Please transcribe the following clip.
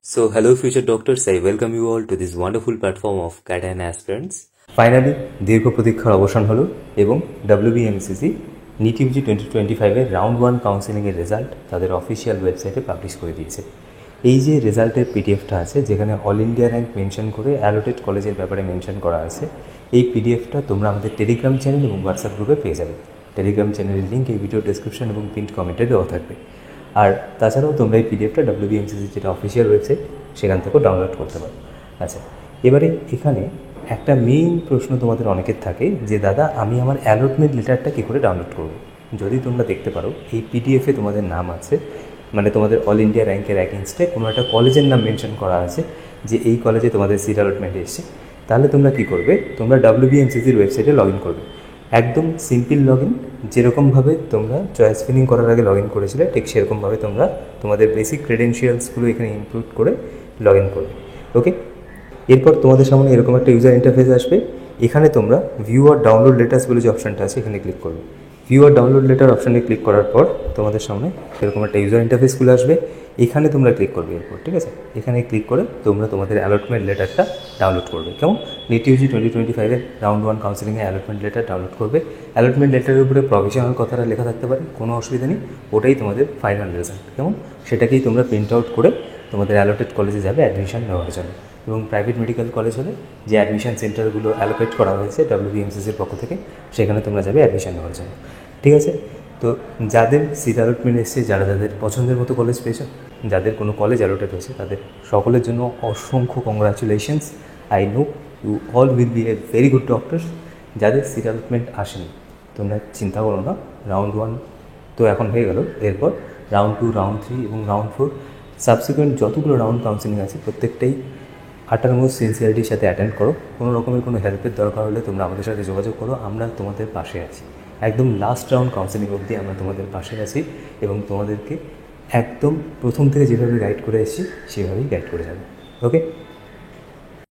So, hello, future doctors. I welcome you all to this wonderful platform of CAT and aspirants. Finally দীর্ঘ প্রতীক্ষার অবসান হলো এবং WBMCC NEET UG 2025-এর round 1 কাউন্সেলিংয়ের রেজাল্ট তাদের অফিসিয়াল ওয়েবসাইটে পাবলিশ করে দিয়েছে। এই যে রেজাল্টের পিডিএফটা আছে, যেখানে অল ইন্ডিয়া র্যাঙ্ক মেনশন করে অ্যালোটেড কলেজের ব্যাপারে মেনশন করা আছে, এই পিডিএফটা তোমরা আমাদের টেলিগ্রাম চ্যানেল এবং হোয়াটসঅ্যাপ গ্রুপে পেয়ে যাবে। টেলিগ্রাম চ্যানেলের লিঙ্ক এই ভিডিও ডেসক্রিপশন এবং পিন কমেন্টে দেওয়া থাকবে। আর তাছাড়াও তোমরা এই পিডিএফটা WBMCC যেটা অফিসিয়াল ওয়েবসাইট সেখান থেকেও ডাউনলোড করতে পারো। আচ্ছা, এবারে এখানে একটা মেইন প্রশ্ন তোমাদের অনেকের থাকে যে দাদা, আমি আমার অ্যালটমেন্ট লেটারটা কী করে ডাউনলোড করব? যদি তোমরা দেখতে পারো এই পিডিএফে তোমাদের নাম আছে, মানে তোমাদের অল ইন্ডিয়া র্যাঙ্কের অ্যাগেনস্টে কোনো একটা কলেজের নাম মেনশন করা আছে যে এই কলেজে তোমাদের সিট অ্যালটমেন্ট এসছে, তাহলে তোমরা কী করবে? তোমরা WBMCCর ওয়েবসাইটে লগ ইন করবে। একদম সিম্পল লগ ইন, যেরকমভাবে তোমরা চয়েস ফিলিং করার আগে লগ ইন করেছিলে ঠিক সেরকমভাবে তোমরা তোমাদের বেসিক ক্রেডেনশিয়ালসগুলো এখানে ইনক্লুড করে লগ ইন করবে। ওকে, এরপর তোমাদের সামনে এরকম একটা ইউজার ইন্টারফেস আসবে। এখানে তোমরা ভিউ আর ডাউনলোড লেটার্স বলে যে অপশানটা আছে এখানে ক্লিক করবে। ভিউ আর ডাউনলোড লেটার অপশানে ক্লিক করার পর তোমাদের সামনে এরকম একটা ইউজার ইন্টারফেস খুলে আসবে। এখানে তোমরা ক্লিক করবে এরপর, ঠিক আছে? এখানে ক্লিক করে তোমরা তোমাদের অ্যালটমেন্ট লেটারটা ডাউনলোড করবে। কেমন? NEET UG 2025-এর রাউন্ড 1 কাউন্সেলিংয়ে অ্যালটমেন্ট লেটার ডাউনলোড করবে। অ্যালটমেন্ট লেটারের উপরে প্রভিশনাল কথাটা লেখা থাকতে পারে, কোনো অসুবিধা নেই, ওটাই তোমাদের ফাইনাল রেজাল্ট। কেমন? সেটাকেই তোমরা প্রিন্ট আউট করে তোমাদের অ্যালোটেড কলেজে যাবে অ্যাডমিশন নেওয়ার জন্য। এবং প্রাইভেট মেডিকেল কলেজ হলে যে অ্যাডমিশন সেন্টারগুলো অ্যালোকেট করা হয়েছে WBMCCর পক্ষ থেকে, সেখানে তোমরা যাবে অ্যাডমিশন নেওয়ার জন্য। ঠিক আছে? তো যাদের সিট অ্যালটমেন্ট এসছে, যাদের পছন্দের মতো কলেজ পেয়েছে, যাদের কোনো কলেজ অ্যালোটেড হয়েছে, তাদের সকলের জন্য অসংখ্য congratulations. I know you all will be a very good doctors. যাদের সিট অ্যালটমেন্ট আসেনি, তোমরা চিন্তা করো না। রাউন্ড 1 তো এখন হয়ে গেল, এরপর রাউন্ড 2, রাউন্ড 3 এবং রাউন্ড 4 সাবসিকুয়েন্ট যতগুলো রাউন্ড কাউন্সেলিং আছে প্রত্যেকটাই আটারমোস্ট সিনসিয়ারিটির সাথে অ্যাটেন্ড করো। কোনো রকমের কোনো হেল্পের দরকার হলে তোমরা আমাদের সাথে যোগাযোগ করো, আমরা তোমাদের পাশে আছি। একদম লাস্ট রাউন্ড কাউন্সেলিং অবধি আমরা তোমাদের পাশে আছি এবং তোমাদেরকে একদম প্রথম থেকে যেভাবে গাইড করে এসেছি সেভাবেই গাইড করে যাবে। ওকে,